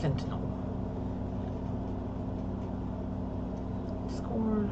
Sentinel. Scored.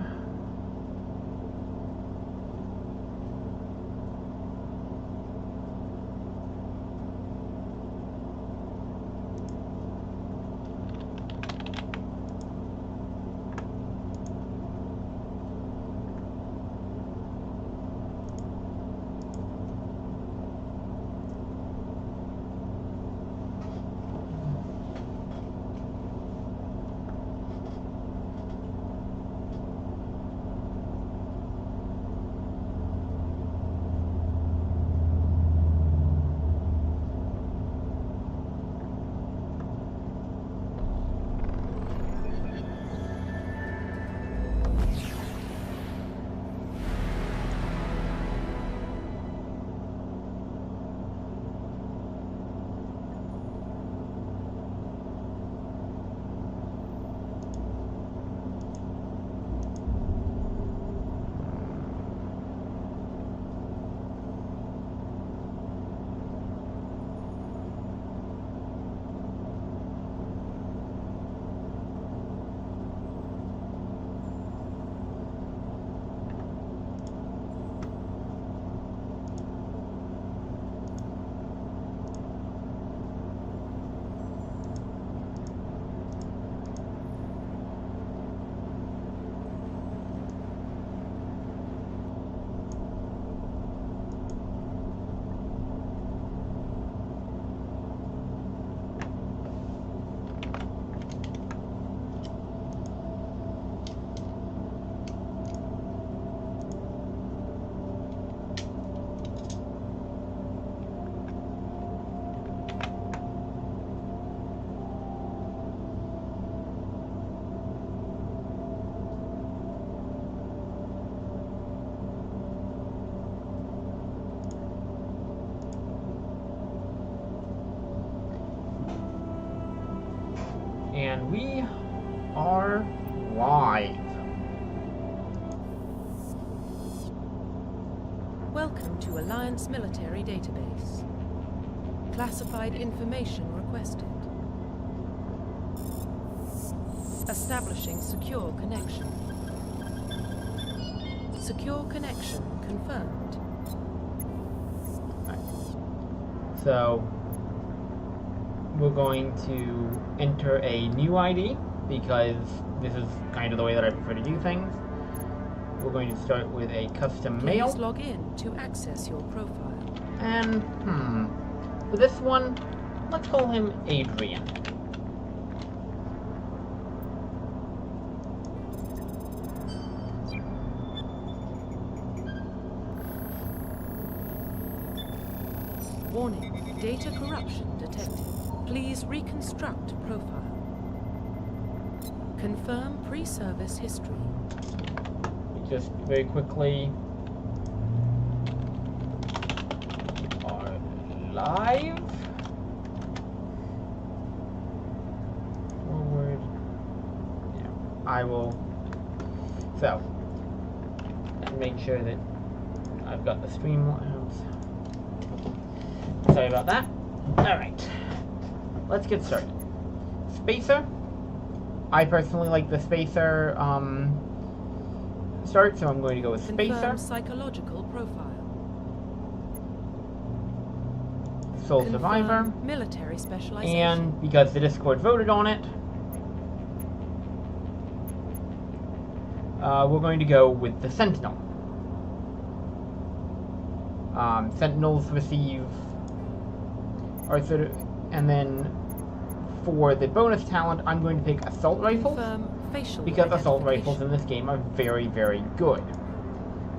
are live. Welcome to Alliance Military Database. Classified information requested. Establishing secure connection. Secure connection confirmed. So we're going to enter a new ID because this is kind of the way that I prefer to do things. We're going to start with a custom mail. Please log in to access your profile. And for this one, let's call him Adrian. Warning, data corruption detected. Please reconstruct profile. Confirm pre-service history. Just very quickly are live. Forward. Yeah, I will. So, make sure that I've got the stream. Sorry about that. Alright. Let's get started. Spacer. I personally like the Spacer start, so I'm going to go with Spacer. Confirm psychological profile. Sole Survivor. Military specialization. And because the Discord voted on it, we're going to go with the Sentinel. Sentinels receive and then for the bonus talent, I'm going to pick Assault Rifles, because Assault Rifles in this game are very, very good.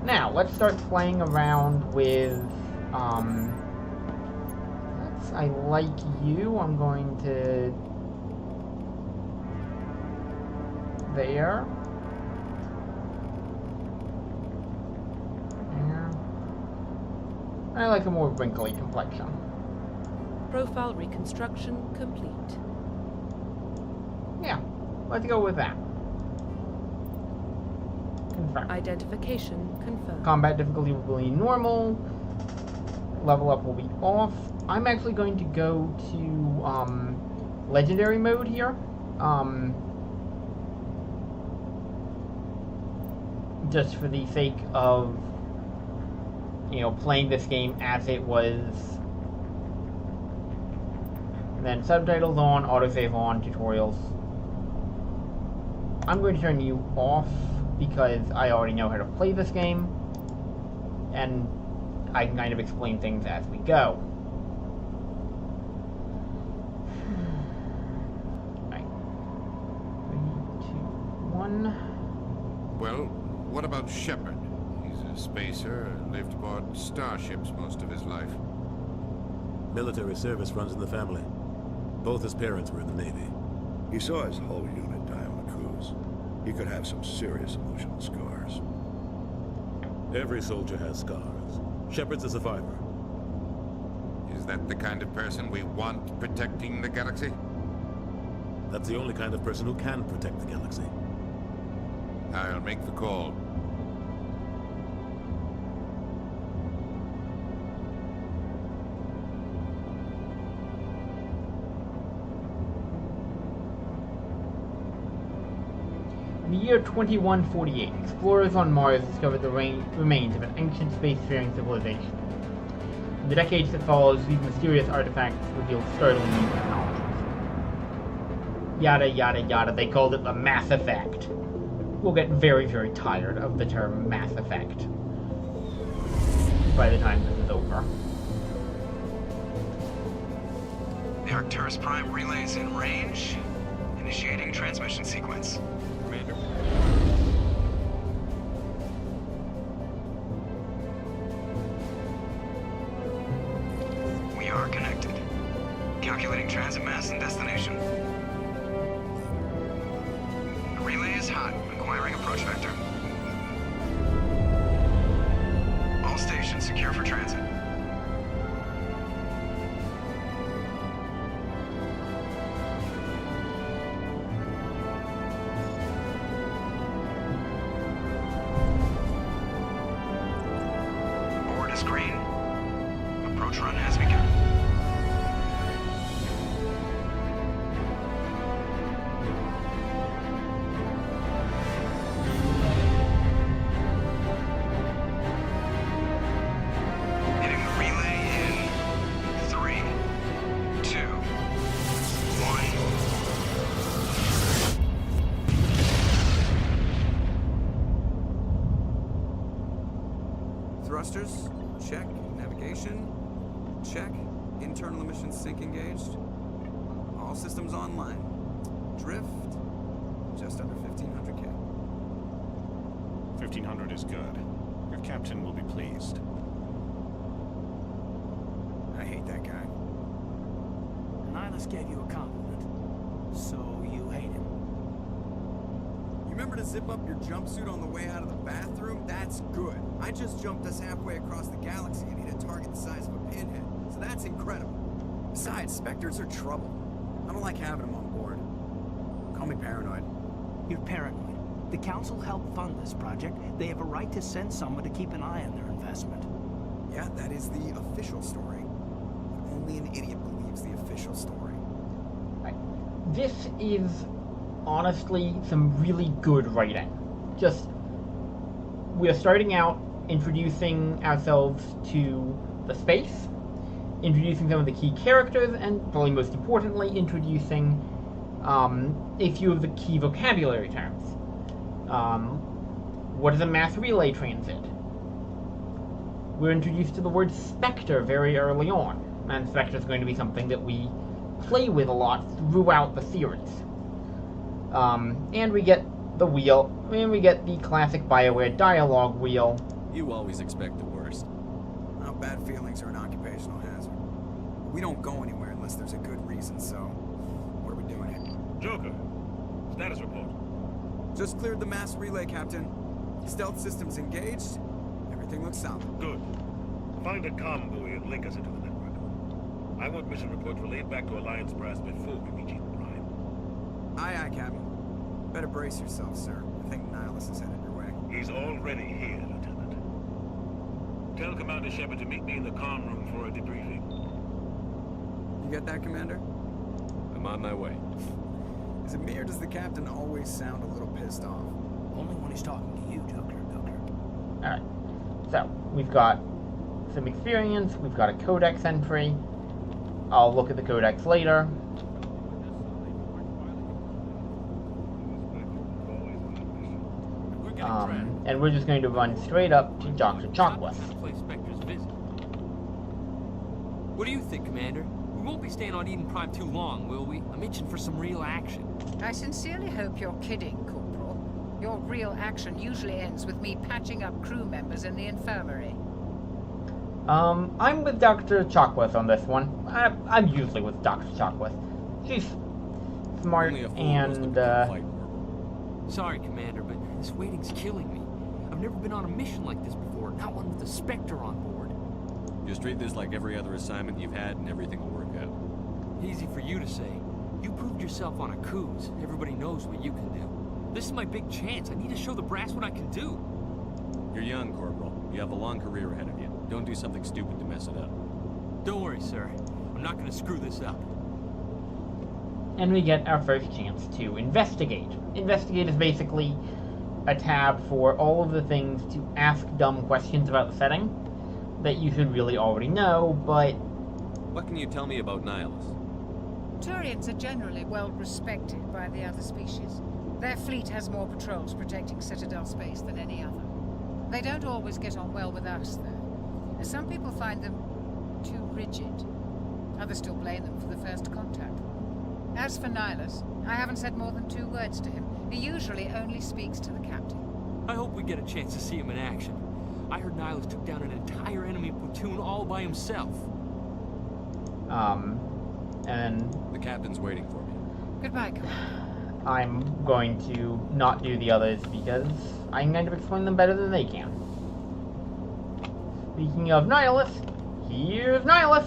Now, let's start playing around with, I like you, I'm going to, there. I like a more wrinkly complexion. Profile reconstruction complete. Yeah, let's go with that. Confirm. Identification confirmed. Combat difficulty will be normal. Level up will be off. I'm actually going to go to legendary mode here. Just for the sake of, you know, playing this game as it was. And then subtitles on, autosave on, tutorials. I'm going to turn you off because I already know how to play this game. And I can kind of explain things as we go. Right. 3, 2, 1. Well, what about Shepard? He's a spacer, lived aboard starships most of his life. Military service runs in the family. Both his parents were in the Navy. He saw his whole unit die on a cruise. He could have some serious emotional scars. Every soldier has scars. Shepard's a survivor. Is that the kind of person we want protecting the galaxy? That's the only kind of person who can protect the galaxy. I'll make the call. In the year 2148, explorers on Mars discovered the remains of an ancient spacefaring civilization. In the decades that followed, these mysterious artifacts revealed startling new technologies. Yada yada yada, they called it the Mass Effect. We'll get very, very tired of the term Mass Effect by the time this is over. The Arcturus Prime relay is in range. Initiating transmission sequence. Commander. We are connected. Calculating transit mass and destination. The relay is hot. Acquiring approach vector. All stations secure for transit. is green. Approach run has begun. Hitting the relay in 3, 2, 1. Thrusters, check. Navigation, check. Internal emission sync engaged. All systems online. Drift, just under 1500K. 1500 is good. Your captain will be pleased. I hate that guy. Nihilus gave you a compliment, so you hate him. You remember to zip up your jumpsuit on the way out of the bathroom? That's good. I just jumped us halfway across the galaxy and hit a target the size of a pinhead, so that's incredible. Besides, Spectres are trouble. I don't like having them on board. Call me paranoid. You're paranoid. The Council helped fund this project. They have a right to send someone to keep an eye on their investment. Yeah, that is the official story. But only an idiot believes the official story. This is honestly some really good writing. Just, we're starting out introducing ourselves to the space, introducing some of the key characters, and probably most importantly, introducing a few of the key vocabulary terms. What is a mass relay transit? We're introduced to the word Spectre very early on, and Spectre is going to be something that we play with a lot throughout the series. And we get the wheel, and we get the classic BioWare dialogue wheel. You always expect the worst. Well, bad feelings are an occupational hazard. We don't go anywhere unless there's a good reason, so what are we doing here? Joker, status report. Just cleared the mass relay, Captain. Stealth systems engaged. Everything looks solid. Good. Find a comm buoy and link us into the network. I want mission reports relayed back to Alliance Brass before we reach Eden Prime. Aye, aye, Captain. Better brace yourself, sir. I think Nihilus is headed your way. He's already here, Lieutenant. Tell Commander Shepard to meet me in the comm room for a debriefing. You get that, Commander? I'm on my way. Is it me or does the Captain always sound a little pissed off? Only when he's talking to you, Joker. Alright, so we've got some experience, we've got a codex entry. I'll look at the codex later. And we're just going to run straight up to Dr. Chockwith. What do you think, Commander? We won't be staying on Eden Prime too long, will we? I'm itching for some real action. I sincerely hope you're kidding, Corporal. Your real action usually ends with me patching up crew members in the infirmary. I'm with Dr. Chockwith on this one. I'm usually with Dr. Chockwith. She's smart and, Sorry, Commander, but this waiting's killing me. I've never been on a mission like this before, not one with a Spectre on board. Just treat this like every other assignment you've had and everything will work out. Easy for you to say. You proved yourself on a cruise. Everybody knows what you can do. This is my big chance. I need to show the brass what I can do. You're young, Corporal. You have a long career ahead of you. Don't do something stupid to mess it up. Don't worry, sir. I'm not going to screw this up. And we get our first chance to investigate. Investigate is basically a tab for all of the things to ask dumb questions about the setting that you should really already know, but... What can you tell me about Nihilus? Turians are generally well respected by the other species. Their fleet has more patrols protecting Citadel space than any other. They don't always get on well with us, though. Some people find them too rigid. Others still blame them for the first contact. As for Nihilus, I haven't said more than 2 words to him. He usually only speaks to the captain. I hope we get a chance to see him in action. I heard Nihilus took down an entire enemy platoon all by himself. And... The captain's waiting for me. Goodbye, Commander. I'm going to not do the others because I'm going to explain them better than they can. Speaking of Nihilus, here's Nihilus!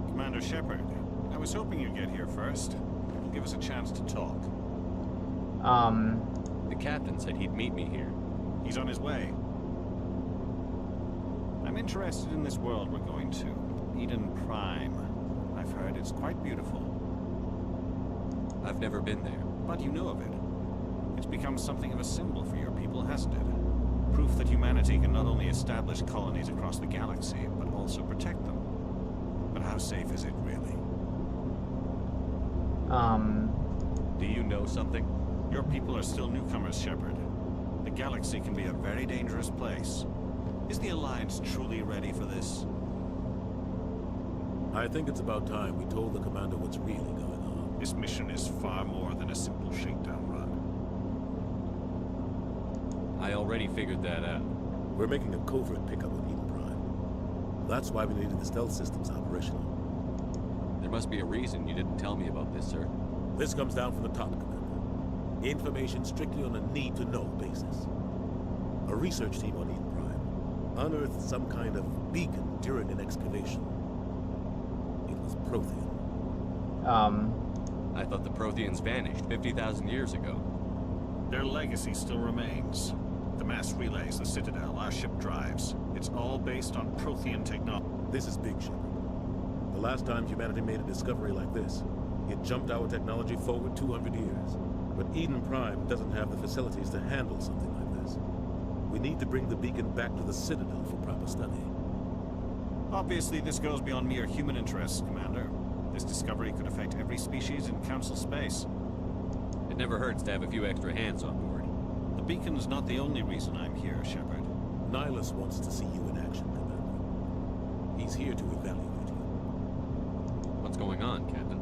Commander Shepard, I was hoping you'd get here first. It'll give us a chance to talk. The captain said he'd meet me here. He's on his way. I'm interested in this world we're going to. Eden Prime. I've heard it's quite beautiful. I've never been there. But you know of it. It's become something of a symbol for your people, hasn't it? Proof that humanity can not only establish colonies across the galaxy, but also protect them. But how safe is it, really? Do you know something? Your people are still newcomers, Shepard. The galaxy can be a very dangerous place. Is the Alliance truly ready for this? I think it's about time we told the Commander what's really going on. This mission is far more than a simple shakedown run. I already figured that out. We're making a covert pickup of Eden Prime. That's why we needed the stealth systems operational. There must be a reason you didn't tell me about this, sir. This comes down from the top, Commander. Information strictly on a need-to-know basis. A research team on Eden Prime unearthed some kind of beacon during an excavation. It was Prothean. I thought the Protheans vanished 50,000 years ago. Their legacy still remains. The mass relays, the Citadel, our ship drives. It's all based on Prothean technology. This is big, Shepard. The last time humanity made a discovery like this, it jumped our technology forward 200 years. But Eden Prime doesn't have the facilities to handle something like this. We need to bring the beacon back to the Citadel for proper study. Obviously, this goes beyond mere human interests, Commander. This discovery could affect every species in Council space. It never hurts to have a few extra hands on board. The beacon's not the only reason I'm here, Shepard. Nihilus wants to see you in action, Commander. He's here to evaluate you. What's going on, Captain?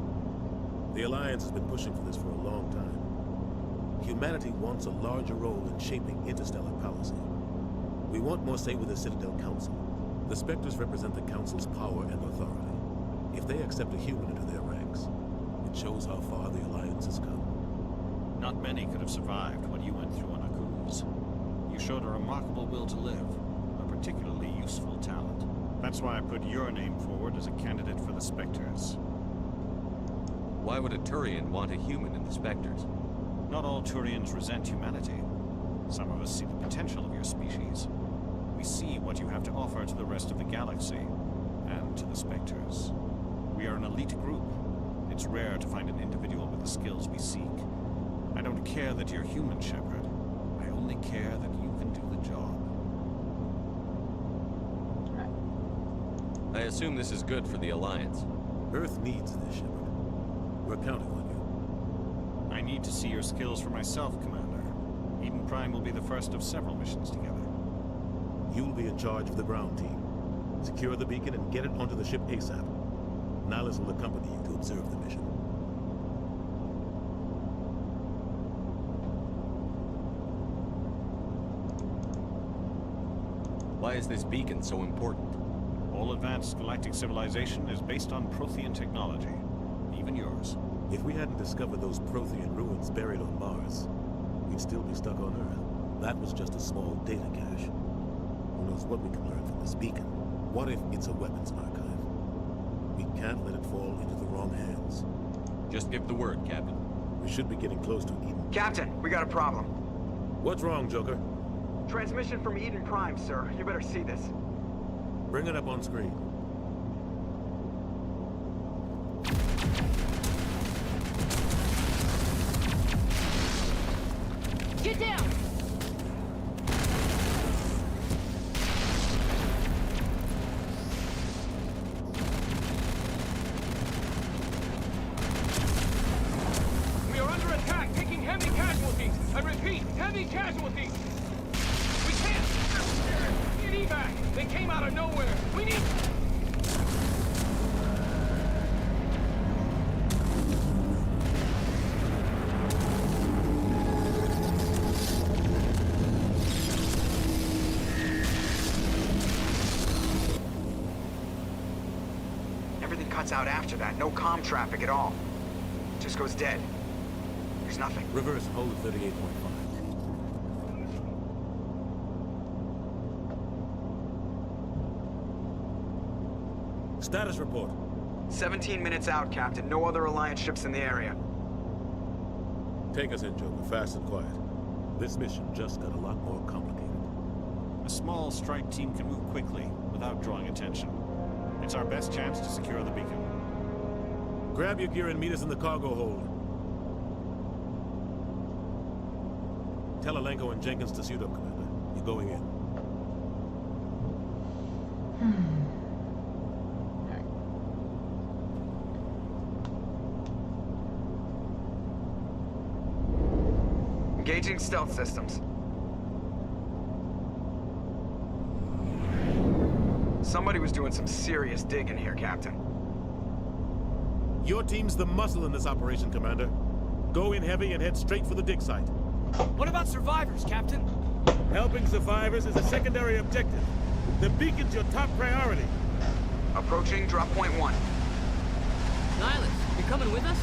The Alliance has been pushing for this for a long time. Humanity wants a larger role in shaping interstellar policy. We want more say with the Citadel Council. The Spectres represent the Council's power and authority. If they accept a human into their ranks, it shows how far the Alliance has come. Not many could have survived what you went through on Akuz. You showed a remarkable will to live, a particularly useful talent. That's why I put your name forward as a candidate for the Spectres. Why would a Turian want a human in the Spectres? Not all Turians resent humanity. Some of us see the potential of your species. We see what you have to offer to the rest of the galaxy, and to the Spectres. We are an elite group. It's rare to find an individual with the skills we seek. I don't care that you're human, Shepard. I only care that you can do the job. I assume this is good for the Alliance. Earth needs this, Shepard. We're counting on you. I need to see your skills for myself, Commander. Eden Prime will be the first of several missions together. You'll be in charge of the ground team. Secure the beacon and get it onto the ship ASAP. Nihilus will accompany you to observe the mission. Why is this beacon so important? All advanced galactic civilization is based on Prothean technology. Even yours. If we hadn't discovered those Prothean ruins buried on Mars, we'd still be stuck on Earth. That was just a small data cache. Who knows what we can learn from this beacon? What if it's a weapons archive? We can't let it fall into the wrong hands. Just give the word, Captain. We should be getting close to Eden. Captain, we got a problem. What's wrong, Joker? Transmission from Eden Prime, sir. You better see this. Bring it up on screen. Get down! We are under attack, taking heavy casualties. I repeat, heavy casualties. We can't. Need evac. They came out of nowhere. We need. Everything cuts out after that. No comm traffic at all. Just goes dead. There's nothing. Reverse, hold 38.5. Status report. 17 minutes out, Captain. No other Alliance ships in the area. Take us in, Joker, fast and quiet. This mission just got a lot more complicated. A small strike team can move quickly without drawing attention. It's our best chance to secure the beacon. Grab your gear and meet us in the cargo hold. Tell Alenko and Jenkins to suit up, Commander. You're going in. Engaging stealth systems. Somebody was doing some serious digging here, Captain. Your team's the muscle in this operation, Commander. Go in heavy and head straight for the dig site. What about survivors, Captain? Helping survivors is a secondary objective. The beacon's your top priority. Approaching drop point 1. Nihilus, you coming with us?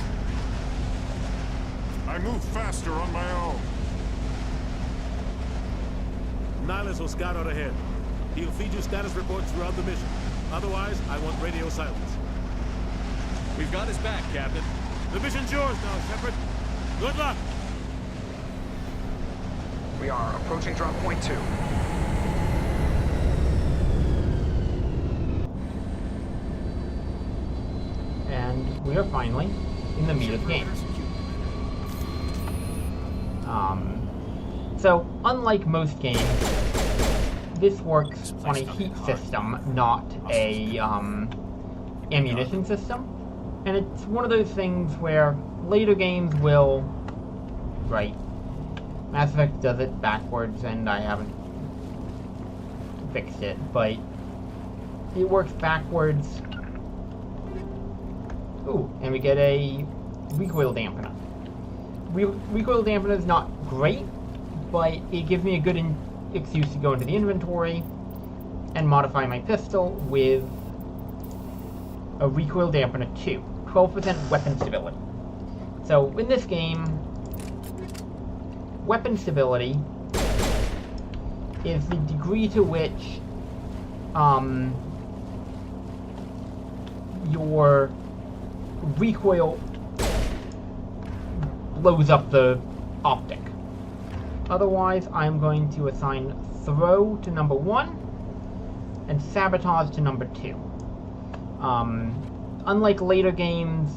I move faster on my own. Nihilus will scout out ahead. He'll feed you status reports throughout the mission. Otherwise, I want radio silence. We've got his back, Captain. The mission's yours now, Shepard. Good luck! We are approaching drop point 2. And we are finally in the meat of the game. So, unlike most games, this works on a heat system, not a ammunition system. And it's one of those things where later games will... Right. Mass Effect does it backwards, and I haven't fixed it, but it works backwards. Ooh, and we get a recoil dampener. Recoil dampener is not great, but it gives me a good excuse to go into the inventory and modify my pistol with a recoil dampener 2. 12% weapon stability. So, in this game, weapon stability is the degree to which your recoil blows up the optic. Otherwise, I'm going to assign throw to number 1 and sabotage to number 2. Unlike later games,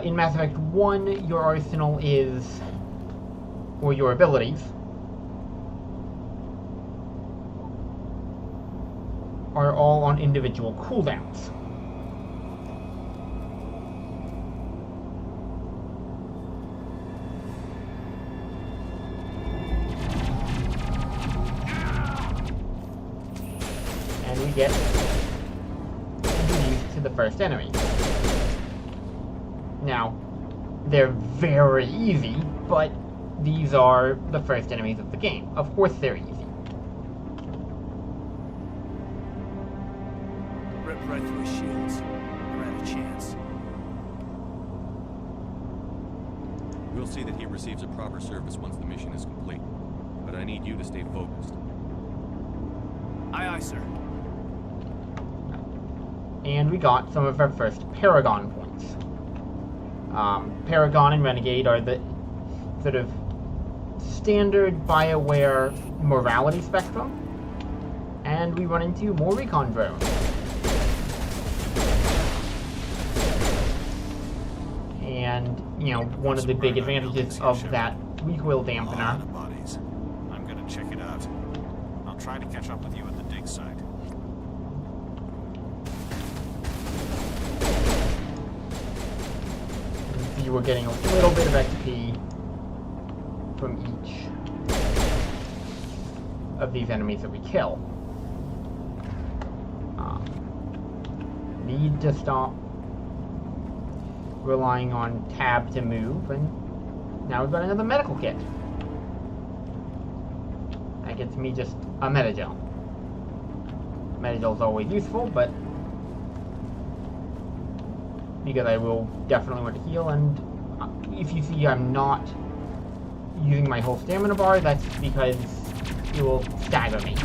in Mass Effect 1, your arsenal is, or your abilities, are all on individual cooldowns. And we get introduced to the first enemy. Now, they're very easy, but these are the first enemies of the game. Of course they're easy. Rip right through his shields. Never had a chance. We'll see that he receives a proper service once the mission is complete. But I need you to stay focused. Aye, aye, sir. And we got some of our first Paragon points. Paragon and Renegade are the sort of standard BioWare morality spectrum. And we run into more recon drones. And, you know, one of the big advantages of that recoil dampener. I'm gonna check it out. I'll try to catch up with you at the dig site. You were getting a little bit of XP from each of these enemies that we kill. Need to stop relying on tab to move, and now we've got another medical kit. That gets me just a Metagel. Metagel's always useful, but because I will definitely want to heal, and if you see I'm not using my whole stamina bar, that's because it will stagger me.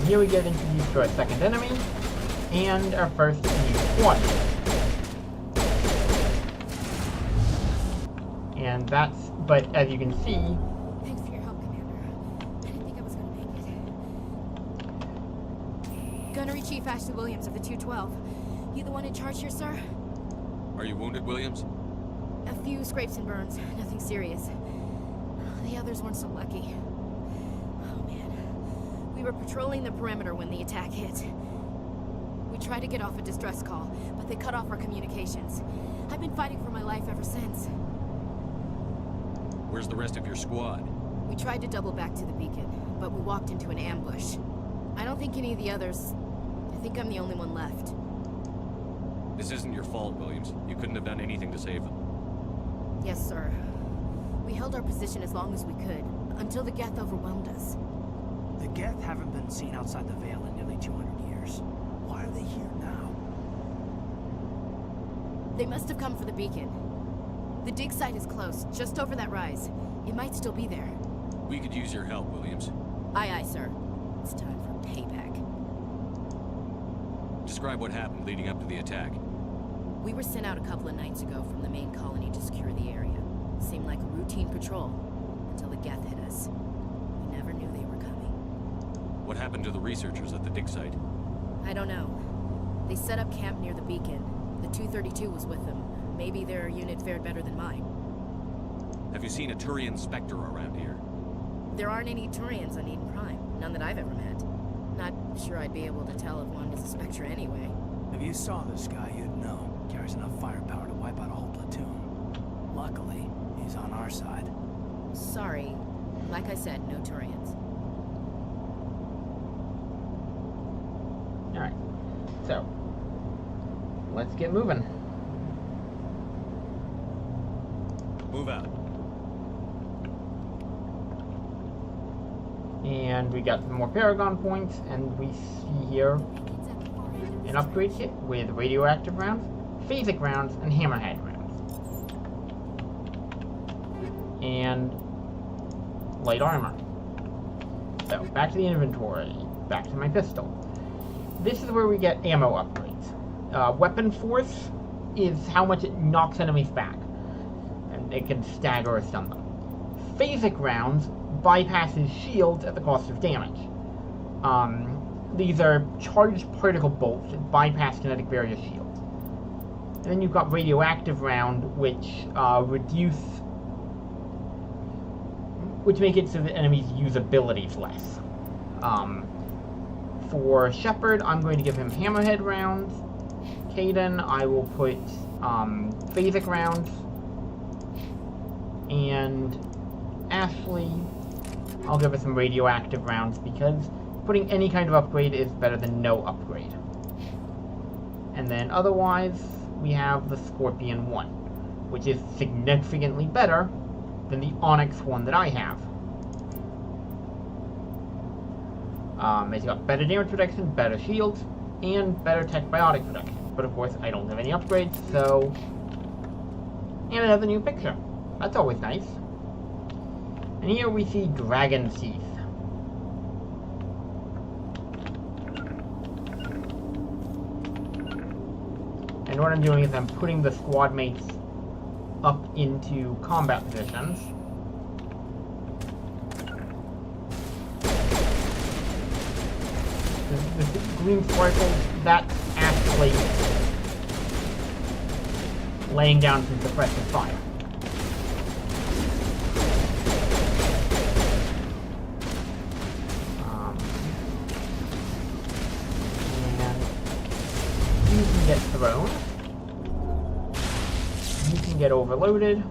here we get introduced to our second enemy, and our first new squad. And that's, but as you can see... Thanks for your help, Commander. I didn't think I was going to make it. Gunnery Chief Ashley Williams of the 212. You the one in charge here, sir? Are you wounded, Williams? A few scrapes and burns. Nothing serious. The others weren't so lucky. Oh, man. We were patrolling the perimeter when the attack hit. We tried to get off a distress call, but they cut off our communications. I've been fighting for my life ever since. Where's the rest of your squad? We tried to double back to the beacon, but we walked into an ambush. I don't think any of the others... I think I'm the only one left. This isn't your fault, Williams. You couldn't have done anything to save them. Yes, sir. We held our position as long as we could, until the Geth overwhelmed us. The Geth haven't been seen outside the Veil in nearly 200 years. Why are they here now? They must have come for the beacon. The dig site is close, just over that rise. It might still be there. We could use your help, Williams. Aye, aye, sir. It's time for payback. Describe what happened leading up to the attack. We were sent out a couple of nights ago from the main colony to secure the area. Seemed like a routine patrol, until the Geth hit us. We never knew they were coming. What happened to the researchers at the dig site? I don't know. They set up camp near the beacon. The 232 was with them. Maybe their unit fared better than mine. Have you seen a Turian Spectre around here? There aren't any Turians on Eden Prime. None that I've ever met. Not sure I'd be able to tell if one is a Spectre anyway. If you saw this guy, you'd know. Carries enough firepower to wipe out a whole platoon. Luckily, he's on our side. Sorry. Like I said, no Turians. Alright. So, let's get moving. Move out. And we got some more Paragon points, and we see here an upgrade kit with radioactive rounds, phasic rounds, and hammerhead rounds. And light armor. So, back to the inventory. Back to my pistol. This is where we get ammo upgrades. Weapon force is how much it knocks enemies back. And it can stagger or stun them. Phasic rounds bypasses shields at the cost of damage. These are charged particle bolts that bypass kinetic barrier shields. And then you've got radioactive round, which make it so that enemies use abilities less. For Shepard, I'm going to give him hammerhead rounds. Kaidan, I will put phasic rounds. And Ashley, I'll give her some radioactive rounds, because putting any kind of upgrade is better than no upgrade. And then otherwise, we have the Scorpion 1, which is significantly better than the Onyx 1 that I have. It's got better damage protection, better shields, and better tech biotic protection. But of course, I don't have any upgrades, so... And it has a new picture. That's always nice. And here we see Dragon Teeth. And what I'm doing is I'm putting the squad mates up into combat positions. The green sparkles, that's actually laying down some suppressive fire. And you can get thrown. You can get overloaded.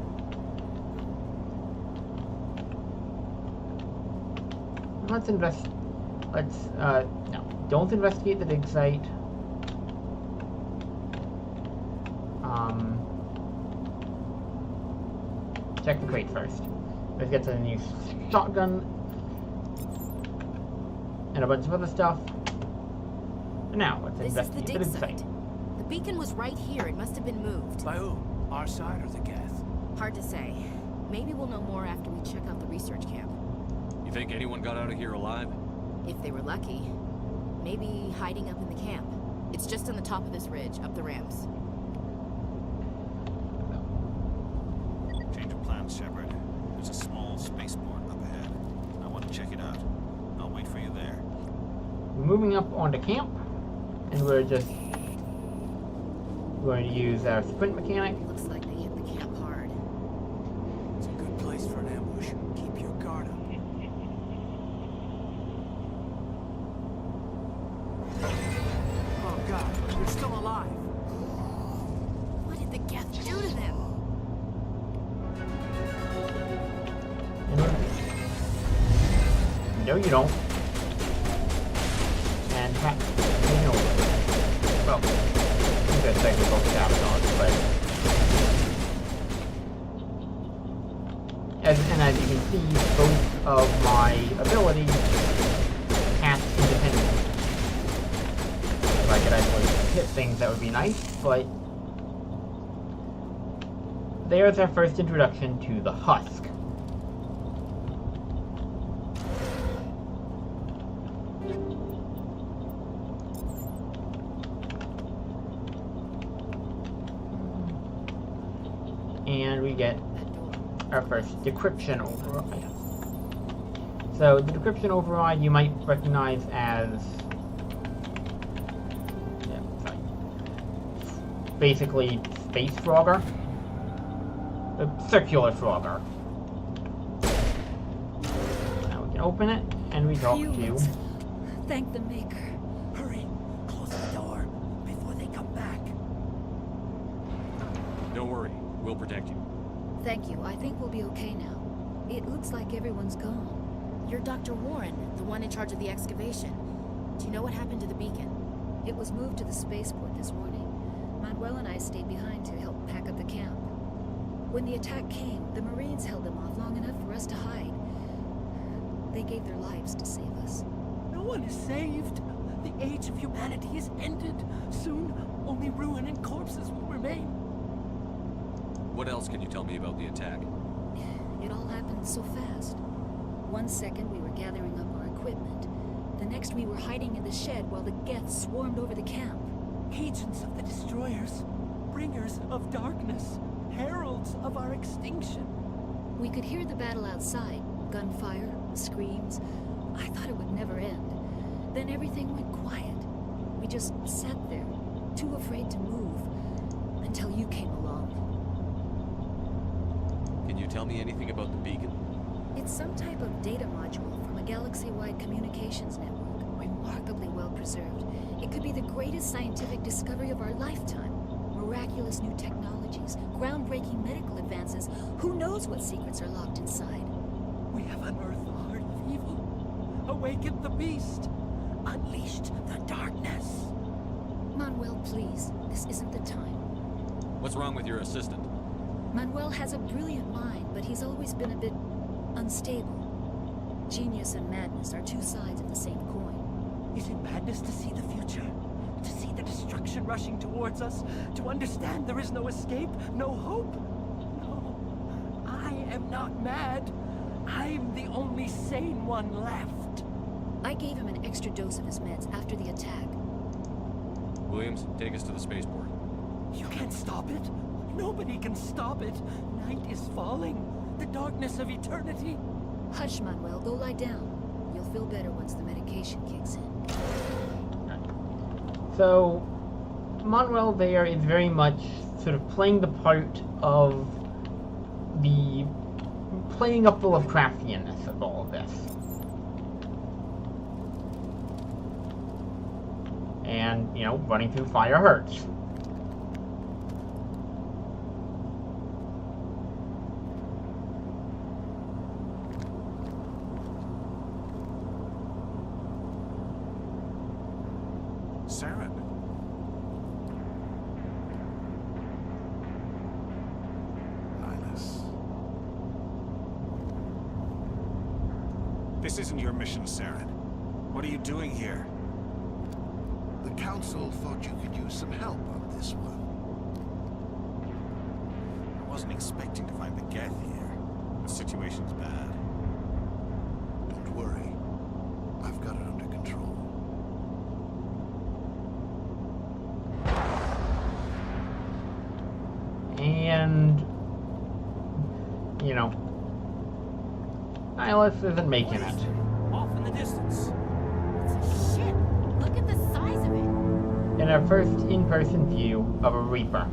Let's invest. No. Don't investigate the dig site. Check the crate first. Let's get to the new shotgun. And a bunch of other stuff. And now, let's investigate the dig site. The beacon was right here. It must have been moved. By who? Our side or the Geth? Hard to say. Maybe we'll know more after we check out the research camp. You think anyone got out of here alive? If they were lucky. Maybe hiding up in the camp. It's just on the top of this ridge, up the ramps. Change of plans, Shepard. There's a small spaceport up ahead. I want to check it out. I'll wait for you there. We're moving up onto camp, and we're just going to use our sprint mechanic. Looks like they hit the camp hard. It's a good place for an ambush. Keep your guard up. Oh God, you're still alive. What did the Geth do to them? No, you don't. And you know, well, you could say we're both sabotage, but as you can see, both of my abilities cast independently. If I could actually hit things, that would be nice, but there's our first introduction to the Husk. And we get our first decryption override. So the decryption override you might recognize as basically Space Frogger. The Circular Frogger. Now we can open it and we talk to... Thank the Maker. Hurry, close the door before they come back. Don't worry, we'll protect you. Thank you. I think we'll be okay now. It looks like everyone's gone. You're Dr. Warren, the one in charge of the excavation. Do you know what happened to the beacon? It was moved to the spaceport this morning. Manuel and I stayed behind to help pack up the camp. When the attack came, the Marines held them off long enough for us to hide. They gave their lives to save us. No one is saved. The age of humanity is ended. Soon, only ruin and corpses will remain. What else can you tell me about the attack? It all happened so fast. 1 second we were gathering up our equipment. The next we were hiding in the shed while the Geth swarmed over the camp. Agents of the Destroyers, bringers of darkness, heralds of our extinction. We could hear the battle outside. Gunfire, screams. I thought it would never end. Then everything went quiet. We just sat there, too afraid to move, until you came along. Can you tell me anything about the beacon? It's some type of data module from a galaxy-wide communications network, remarkably well preserved. It could be the greatest scientific discovery of our lifetime. Miraculous new technologies, groundbreaking medical advances. Who knows what secrets are locked inside? We have unearthed the heart of evil, awakened the beast, unleashed the darkness. Manuel, please, this isn't the time. What's wrong with your assistant? Manuel has a brilliant mind, but he's always been a bit unstable. Genius and madness are two sides of the same coin. Is it madness to see the future? To see the destruction rushing towards us? To understand there is no escape, no hope? No, I am not mad. I'm the only sane one left. I gave him an extra dose of his meds after the attack. Williams, take us to the spaceport. You can't stop it. Nobody can stop it. Night is falling. The darkness of eternity. Hush, Manuel. Go lie down. You'll feel better once the medication kicks in. So, Manuel there is very much sort of playing the part of the... playing up the Lovecraftianness of all of this. And, you know, running through fire hurts. Saren. Linus. This isn't your mission, Saren. What are you doing here? The Council thought you could use some help on this one. I wasn't expecting to find the Geth here. The situation's bad. Don't worry. I've got it under control. and, you know, Nihilus isn't making it. Off in the distance. Shit! Look at the size of it! In our first in-person view of a Reaper.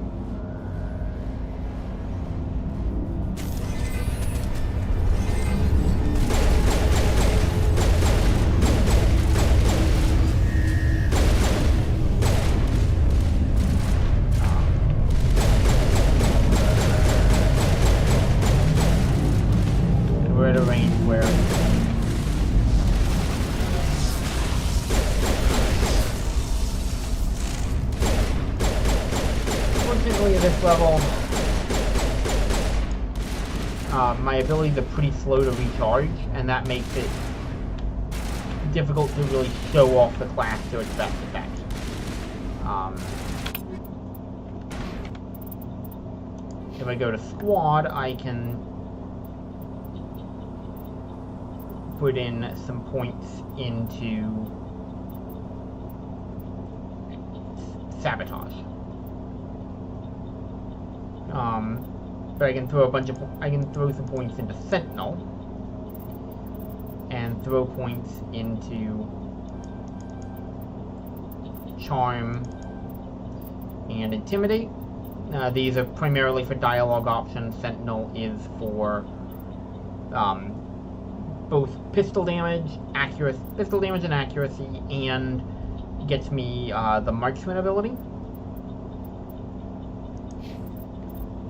Level, my abilities are pretty slow to recharge, and that makes it difficult to really show off the class to its best effect. If I go to squad, I can put in some points into sabotage. But I can throw some points into Sentinel, and throw points into Charm and Intimidate. These are primarily for dialogue options. Sentinel is for both pistol damage and accuracy, and gets me the marksman ability.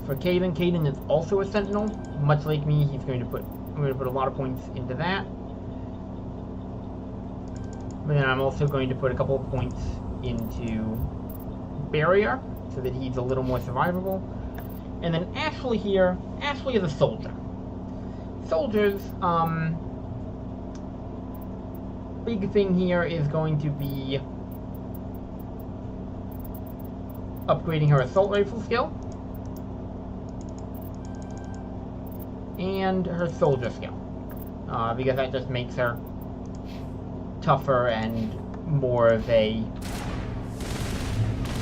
For Caden is also a Sentinel. Much like me, I'm going to put a lot of points into that. But then I'm also going to put a couple of points into Barrier, so that he's a little more survivable. And then Ashley here, Ashley is a soldier. Soldiers, big thing here is going to be upgrading her assault rifle skill. And her soldier skill, because that just makes her tougher and more of a...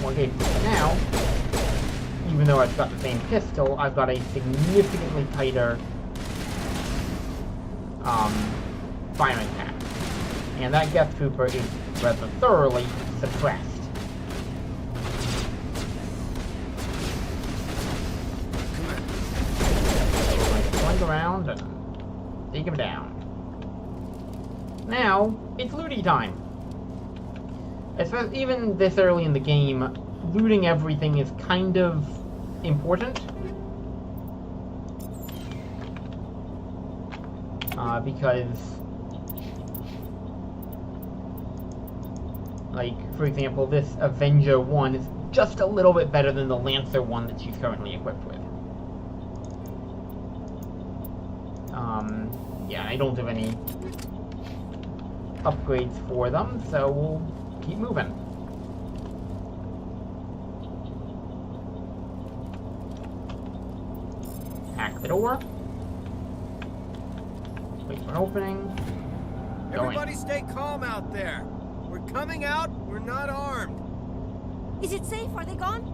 Okay, now, even though I've got the same pistol, I've got a significantly tighter firing pack, and that Geth Trooper is rather thoroughly suppressed. Around and take him down. Now it's looty time. Even this early in the game, looting everything is kind of important. Because, like, for example, this Avenger 1 is just a little bit better than the Lancer 1 that she's currently equipped with. Yeah, I don't have any upgrades for them, so we'll keep moving. Hack the door. Wait for an opening. Everybody stay calm out there. We're coming out, we're not armed. Is it safe? Are they gone?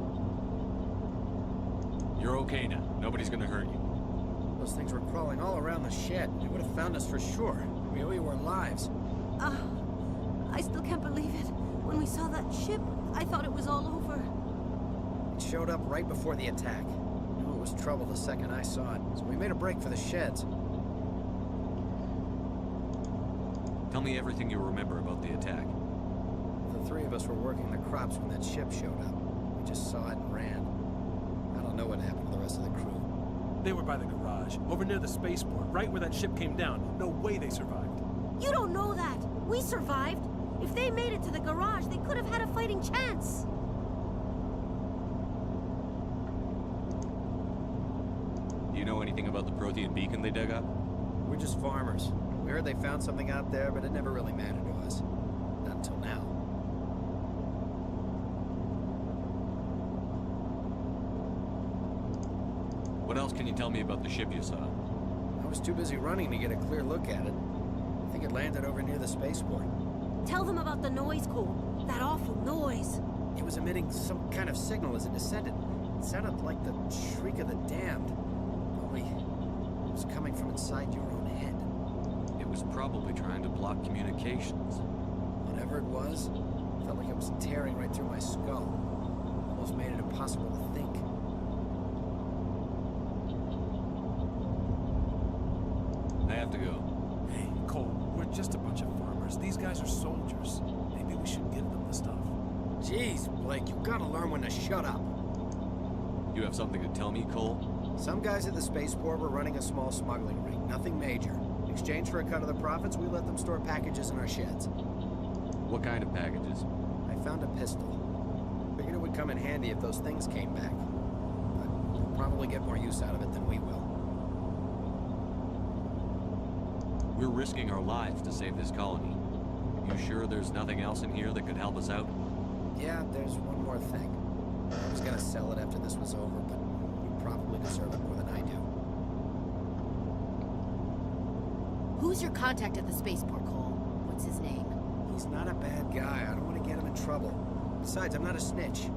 You're okay now. Nobody's gonna hurt you. Those things were crawling all around the shed. They would have found us for sure. We owe you our lives. I still can't believe it. When we saw that ship, I thought it was all over. It showed up right before the attack. Knew it was trouble the second I saw it, so we made a break for the sheds. Tell me everything you remember about the attack. The three of us were working the crops when that ship showed up. We just saw it and ran. I don't know what happened to the rest of the crew. They were by the garage, over near the spaceport, right where that ship came down. No way they survived. You don't know that. We survived. If they made it to the garage, they could have had a fighting chance. Do you know anything about the Prothean beacon they dug up? We're just farmers. We heard they found something out there, but it never really mattered to us. Not until now. What else can you tell me about the ship you saw? I was too busy running to get a clear look at it. I think it landed over near the spaceport. Tell them about the noise, Cole. That awful noise. It was emitting some kind of signal as it descended. sounded like the shriek of the damned. Only it was coming from inside your own head. It was probably trying to block communications. Whatever it was, felt like it was tearing right through my skull. Almost made it impossible to think. I have to go. Hey, Cole, we're just a bunch of farmers. These guys are soldiers. Maybe we should give them the stuff. Jeez, Blake, you gotta learn when to shut up. You have something to tell me, Cole? Some guys at the spaceport were running a small smuggling ring, nothing major. In exchange for a cut of the profits, we let them store packages in our sheds. What kind of packages? I found a pistol. Figured it would come in handy if those things came back. But they'll probably get more use out of it than we will. We're risking our lives to save this colony. You sure there's nothing else in here that could help us out? Yeah, there's one more thing. I was gonna sell it after this was over, but you probably deserve it more than I do. Who's your contact at the spaceport, Cole? What's his name? He's not a bad guy. I don't want to get him in trouble. Besides, I'm not a snitch.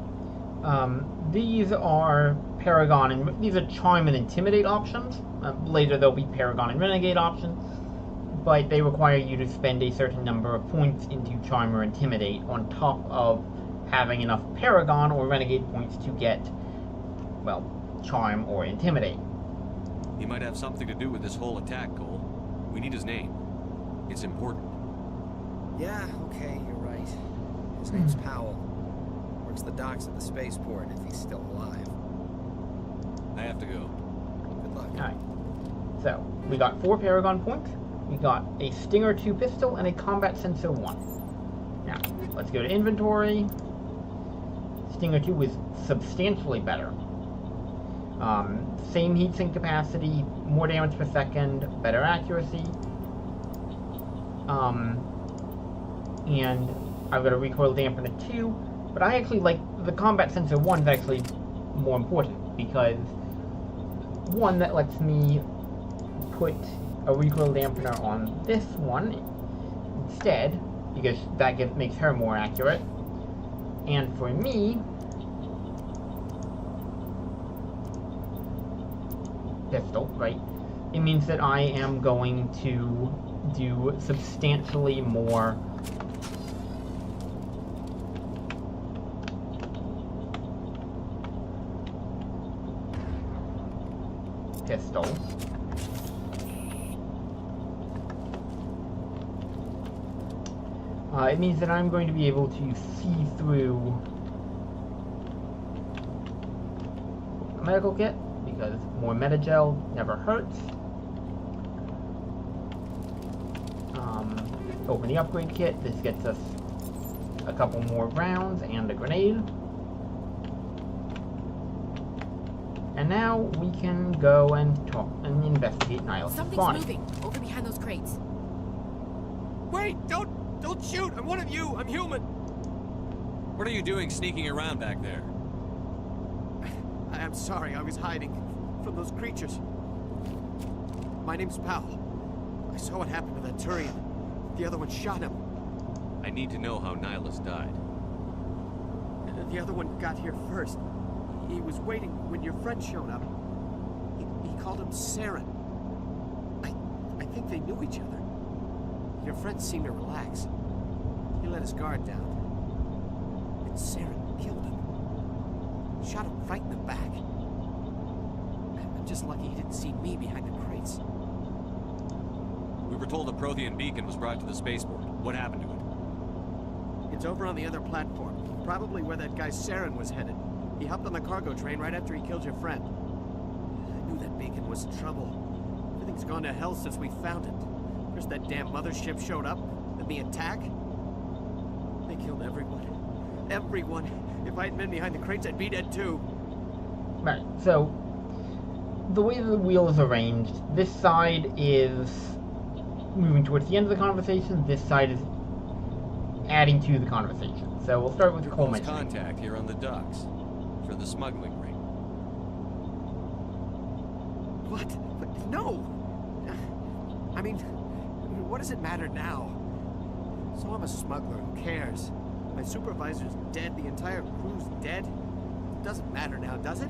These are Paragon and these are Charm and Intimidate options. Later there'll be Paragon and Renegade options, but they require you to spend a certain number of points into Charm or Intimidate on top of having enough Paragon or Renegade points to get, well, Charm or Intimidate. He might have something to do with this whole attack, Cole. We need his name. It's important. Yeah, okay, you're right. His name's Powell. Works the docks at the spaceport if he's still alive. I have to go. Good luck. Alright. So, we got 4 Paragon points. We got a Stinger 2 pistol and a Combat Sensor 1. Now, let's go to inventory. Stinger 2 is substantially better. Same heatsink capacity, more damage per second, better accuracy. And I've got a recoil dampener 2, but I actually like the Combat Sensor 1 is actually more important because one that lets me put a recoil dampener on this one instead, because that makes her more accurate. And for me, pistol, right? It means that I am going to do substantially more pistol. It means that I'm going to be able to see through a medical kit, because more Metagel never hurts. Open the upgrade kit. This gets us a couple more rounds and a grenade. And now we can go and talk and investigate Nihilus. Something's moving over behind those crates. Wait! Don't shoot! I'm one of you! I'm human! What are you doing sneaking around back there? I'm sorry, I was hiding from those creatures. My name's Powell. I saw what happened to that Turian. The other one shot him. I need to know how Nihilus died. The other one got here first. He was waiting when your friend showed up. He called him Saren. I think they knew each other. Your friend seemed to relax. He let his guard down. And Saren killed him. Shot him right in the back. I'm just lucky he didn't see me behind the crates. We were told the Prothean beacon was brought to the spaceport. What happened to it? It's over on the other platform. Probably where that guy Saren was headed. He hopped on the cargo train right after he killed your friend. I knew that beacon was in trouble. Everything's gone to hell since we found it. First that damn mothership showed up, then the attack. They killed everyone. Everyone. If I hadn't been behind the crates, I'd be dead too. Right, so the way the wheel is arranged, this side is moving towards the end of the conversation, this side is adding to the conversation. So we'll start with Coleman. Contact here on the docks for the smuggling ring. What? But no! I mean, what does it matter now? So I'm a smuggler, who cares? My supervisor's dead, the entire crew's dead. doesn't matter now, does it?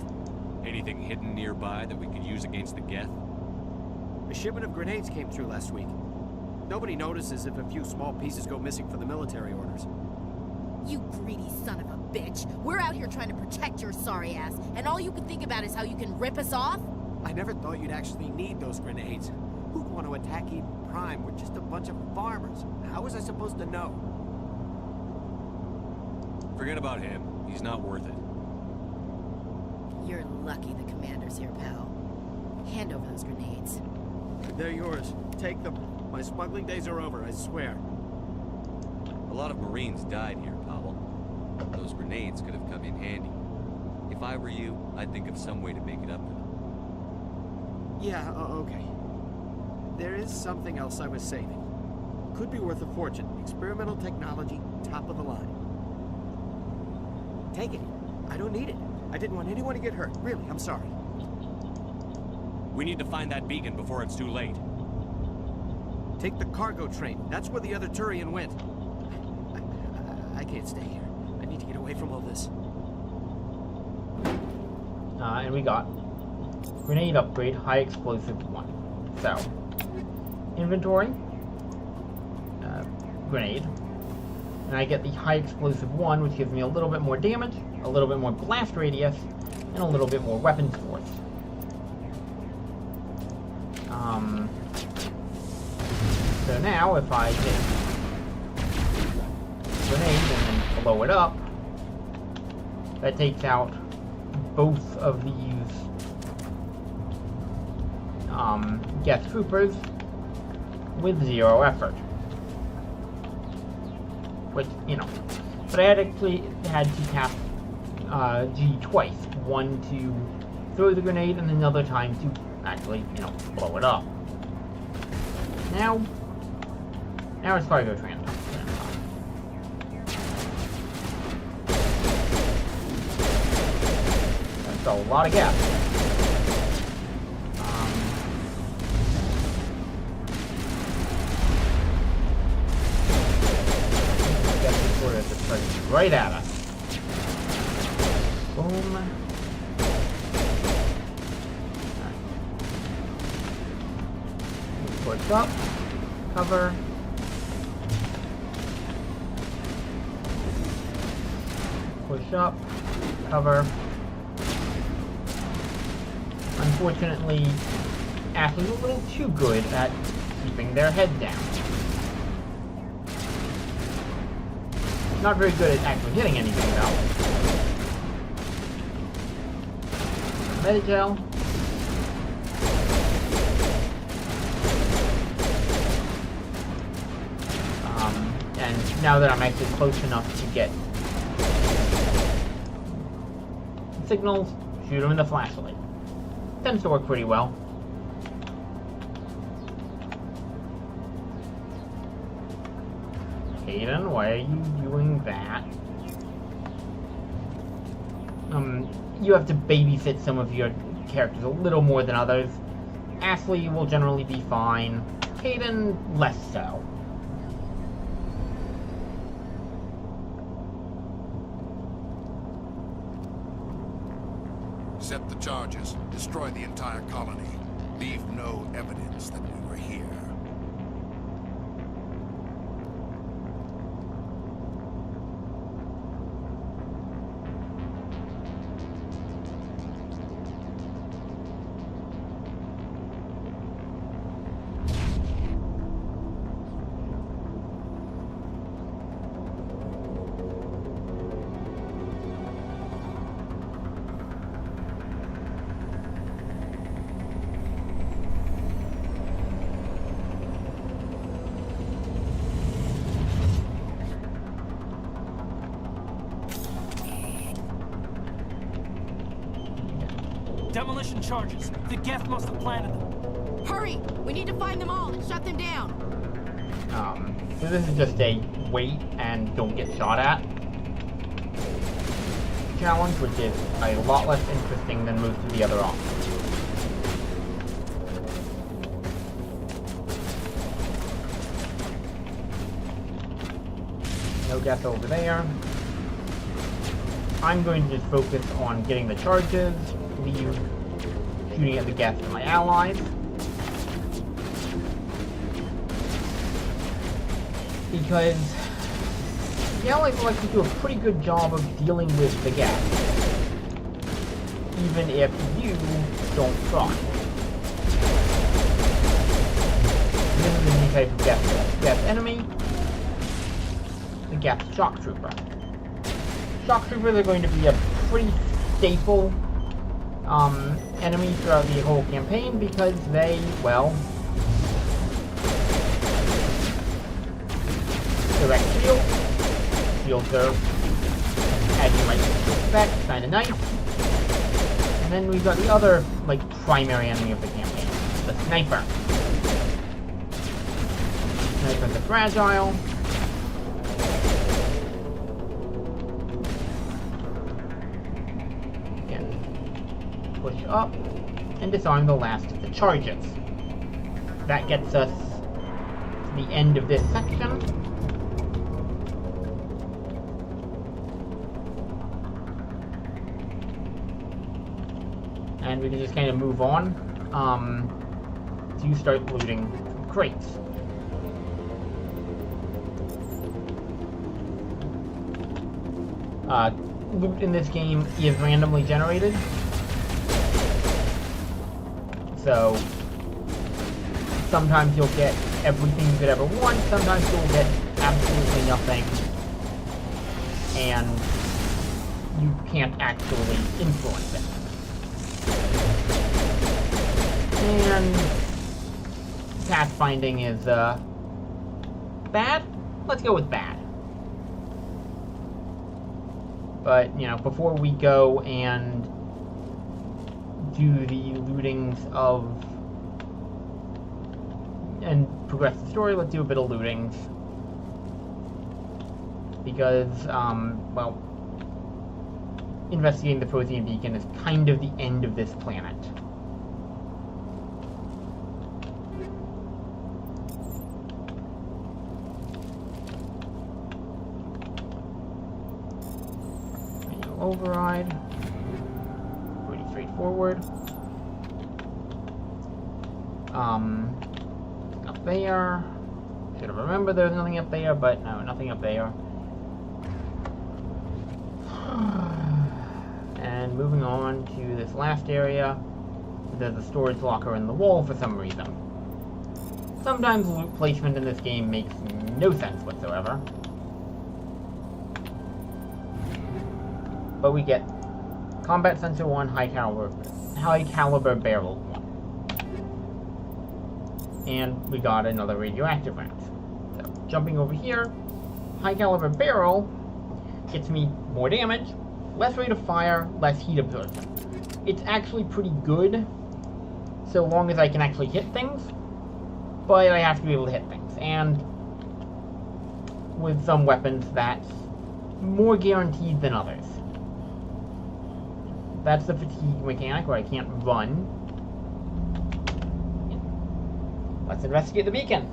Anything hidden nearby that we could use against the Geth? A shipment of grenades came through last week. Nobody notices if a few small pieces go missing for the military orders. You greedy son of a bitch. We're out here trying to protect your sorry ass, and all you can think about is how you can rip us off? I never thought you'd actually need those grenades. Who'd want to attack Eden Prime? We're just a bunch of farmers. How was I supposed to know? Forget about him. He's not worth it. You're lucky the commander's here, pal. Hand over those grenades. They're yours. Take them. My smuggling days are over, I swear. A lot of Marines died here, Powell. Those grenades could have come in handy. If I were you, I'd think of some way to make it up to them. Yeah, okay. There is something else I was saving. Could be worth a fortune. Experimental technology, top of the line. Take it. I don't need it. I didn't want anyone to get hurt. Really, I'm sorry. We need to find that beacon before it's too late. Take the cargo train. That's where the other Turian went. I can't stay here. I need to get away from all this. And we got grenade upgrade, high explosive 1. So, inventory, grenade, and I get the high explosive 1, which gives me a little bit more damage, a little bit more blast radius, and a little bit more weapons force. So now, if I hit grenade and then blow it up, that takes out both of these Geth troopers with 0 effort. Which, you know, but I had actually had to tap G twice. One to throw the grenade and another time to actually, you know, blow it up. Now it's cargo train. That's a lot of gas. Right at us. Boom. Push up. Cover. Push up. Cover. Unfortunately, Ashley's a little too good at keeping their head down. Not very good at actually hitting anything though. Medigel. And now that I'm actually close enough to get signals, shoot them in the flashlight. Tends to work pretty well. Aiden, why are you doing that? You have to babysit some of your characters a little more than others. Ashley will generally be fine. Aiden, less so. Set the charges. Destroy the entire colony. Leave no evidence that we were here. Demolition charges. The Geth must have planted them. Hurry! We need to find them all and shut them down. So this is just a wait and don't get shot at challenge, which is a lot less interesting than most of the other options. No Geth over there. I'm going to just focus on getting the charges, leave shooting at the guests and my allies. Because the allies like to do a pretty good job of dealing with the guests, even if you don't try. This is a new type of guest enemy, the guest shock trooper. Shock troopers are going to be a pretty staple enemy throughout the whole campaign because they, well, direct shield. Shields are, as you might expect, kind of nice. And then we've got the other, like, primary enemy of the campaign, the sniper. Snipers are fragile. Again, push up and disarm the last of the charges. That gets us to the end of this section. And we can just kind of move on to start looting crates. Loot in this game is randomly generated. So sometimes you'll get everything you could ever want, sometimes you'll get absolutely nothing, and you can't actually influence it. And pathfinding is bad? Let's go with bad. But, you know, before we go and do the lootings of and progress the story, let's do a bit of lootings. Because, well, investigating the Prothean Beacon is kind of the end of this planet. Override. Pretty straightforward. Up there. Should have remembered there was nothing up there, but no, nothing up there. And moving on to this last area, there's a storage locker in the wall for some reason. Sometimes loot placement in this game makes no sense whatsoever. But we get Combat Sensor 1, high caliber barrel 1. And we got another radioactive round. So, jumping over here, high caliber barrel gets me more damage, less rate of fire, less heat absorption. It's actually pretty good, so long as I can actually hit things, but I have to be able to hit things. And with some weapons, that's more guaranteed than others. That's the fatigue mechanic where I can't run. Let's investigate the beacon.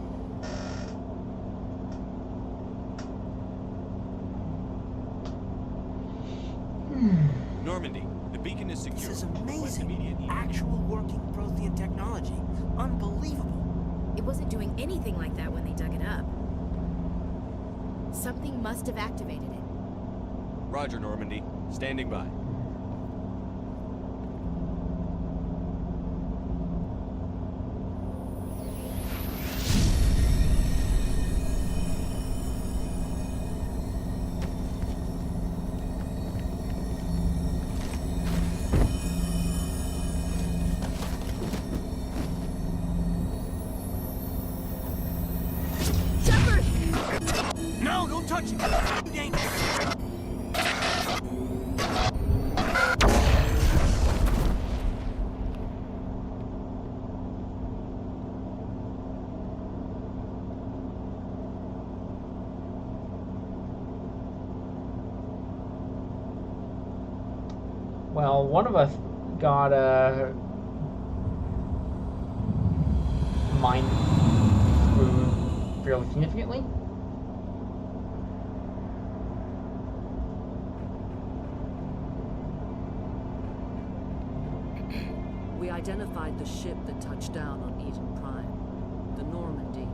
Normandy, the beacon is secure. This is amazing. Actual working Prothean technology. Unbelievable. It wasn't doing anything like that when they dug it up. Something must have activated it. Roger, Normandy. Standing by. No, don't touch it! Dangerous! Well, one of us got mind screwed fairly significantly. We identified the ship that touched down on Eden Prime. The Normandy,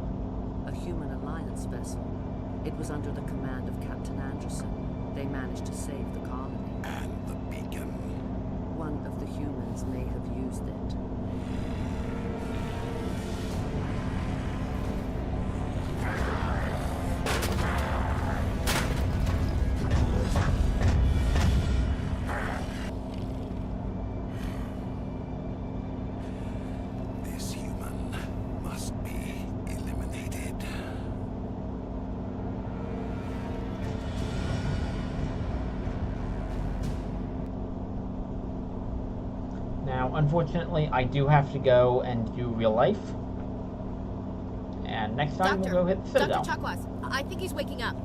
a human alliance vessel. It was under the command of Captain Anderson. They managed to save the colony. And the beacon. One of the humans may have used it. This human must be eliminated. Now, unfortunately, I do have to go and do real life. And next time we'll go hit Citadel. Dr. Chakwas, I think he's waking up.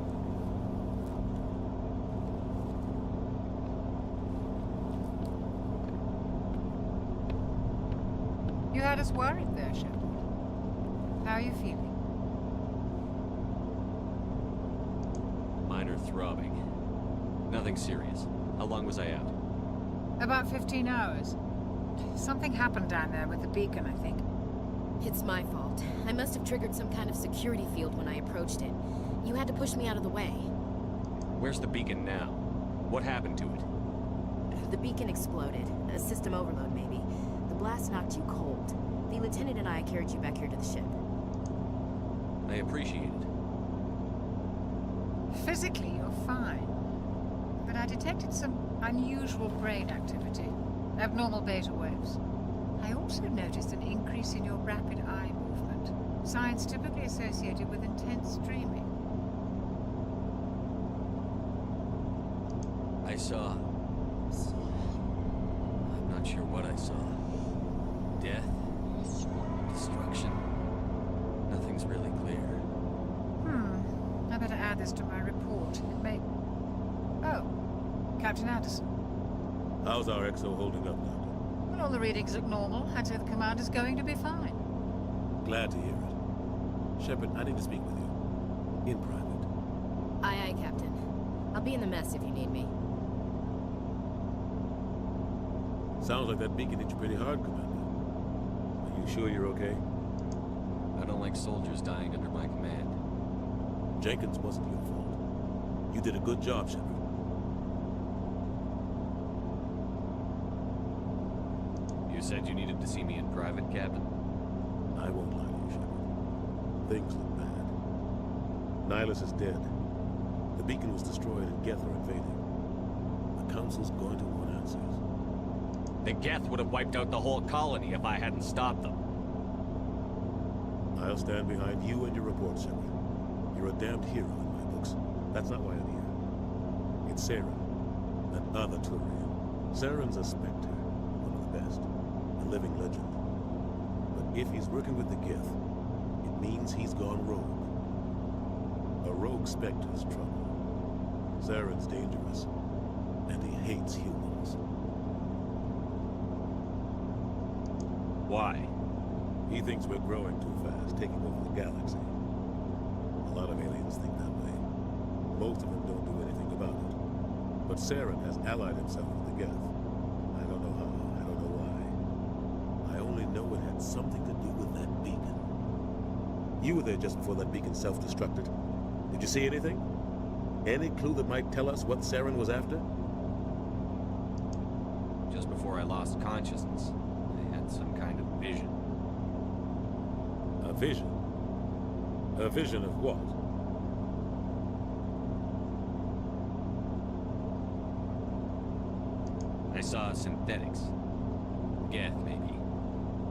You had us worried there, Shepard. How are you feeling? Minor throbbing. Nothing serious. How long was I out? About 15 hours. Something happened down there with the beacon, I think. It's my fault. I must have triggered some kind of security field when I approached it. You had to push me out of the way. Where's the beacon now? What happened to it? The beacon exploded. A system overload, maybe. The blast knocked you cold. The lieutenant and I carried you back here to the ship. I appreciate it. Physically, you're fine. But I detected some unusual brain activity. Abnormal beta waves. I also noticed an increase in your rapid eye movement. Signs typically associated with intense dreaming. I saw... I'm not sure what I saw. Death? Destruction? Nothing's really clear. I better add this to my report. It may... Oh, Captain Anderson. How's our XO holding up, Doctor? Well, all the readings look normal. I'd say the commander's going to be fine. Glad to hear it. Shepard, I need to speak with you. In private. Aye, aye, Captain. I'll be in the mess if you need me. Sounds like that beacon hit you pretty hard, Commander. Are you sure you're okay? I don't like soldiers dying under my command. Jenkins wasn't your fault. You did a good job, Shepard. You said you needed to see me in private, Captain? I won't lie to you, Shepard. Things look bad. Nihilus is dead. The beacon was destroyed and Geth are invading. The Council's going to want answers. The Geth would have wiped out the whole colony if I hadn't stopped them. I'll stand behind you and your report, Shepard. You're a damned hero in my books. That's not why I'm here. It's Saren, that other Turian. Saren's a Spectre, one of the best, a living legend. But if he's working with the Geth, it means he's gone rogue. A rogue Spectre's trouble. Saren's dangerous, and he hates humans. Why? He thinks we're growing too fast, taking over the galaxy. A lot of aliens think that way. Most of them don't do anything about it. But Saren has allied himself with the Geth. I don't know how, I don't know why. I only know it had something to do with that beacon. You were there just before that beacon self-destructed. Did you see anything? Any clue that might tell us what Saren was after? Just before I lost consciousness, I had some kind of vision. A vision? A vision of what? I saw synthetics. Geth, maybe.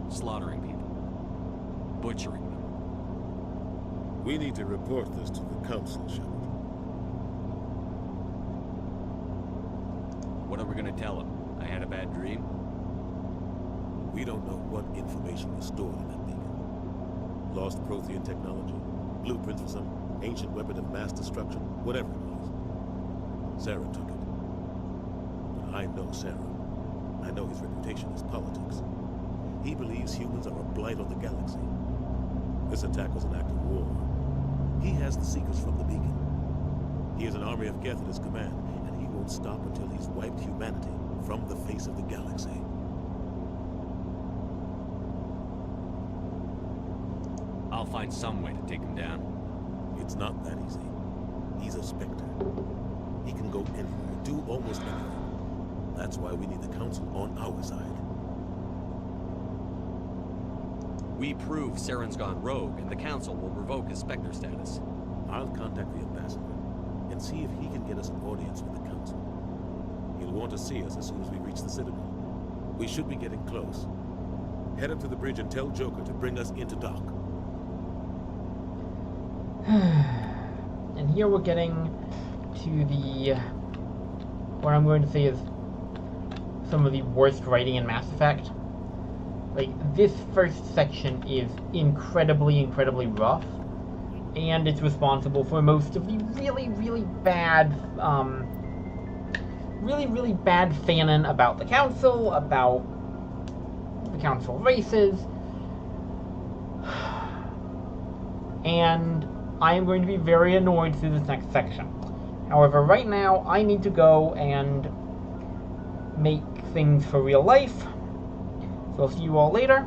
Slaughtering people. Butchering them. We need to report this to the Council, Shepard. What are we gonna tell them? I had a bad dream? We don't know what information was stored in that beacon. Lost Prothean technology, blueprints for some ancient weapon of mass destruction, whatever it was. Saren took it. But I know Saren. I know his reputation is politics. He believes humans are a blight on the galaxy. This attack was an act of war. He has the secrets from the beacon. He has an army of Geth at his command, and he won't stop until he's wiped humanity from the face of the galaxy. I'll find some way to take him down. It's not that easy. He's a Spectre. He can go anywhere, do almost anything. That's why we need the Council on our side. We prove Saren's gone rogue, and the Council will revoke his Spectre status. I'll contact the ambassador and see if he can get us an audience with the Council. He'll want to see us as soon as we reach the Citadel. We should be getting close. Head up to the bridge and tell Joker to bring us into dock. And here we're getting to the... what I'm going to say is some of the worst writing in Mass Effect. Like, this first section is incredibly, incredibly rough. And it's responsible for most of the really, really bad, really bad fanon about the Council, about the Council races. And I am going to be very annoyed through this next section. However, right now, I need to go and make things for real life. So I'll see you all later.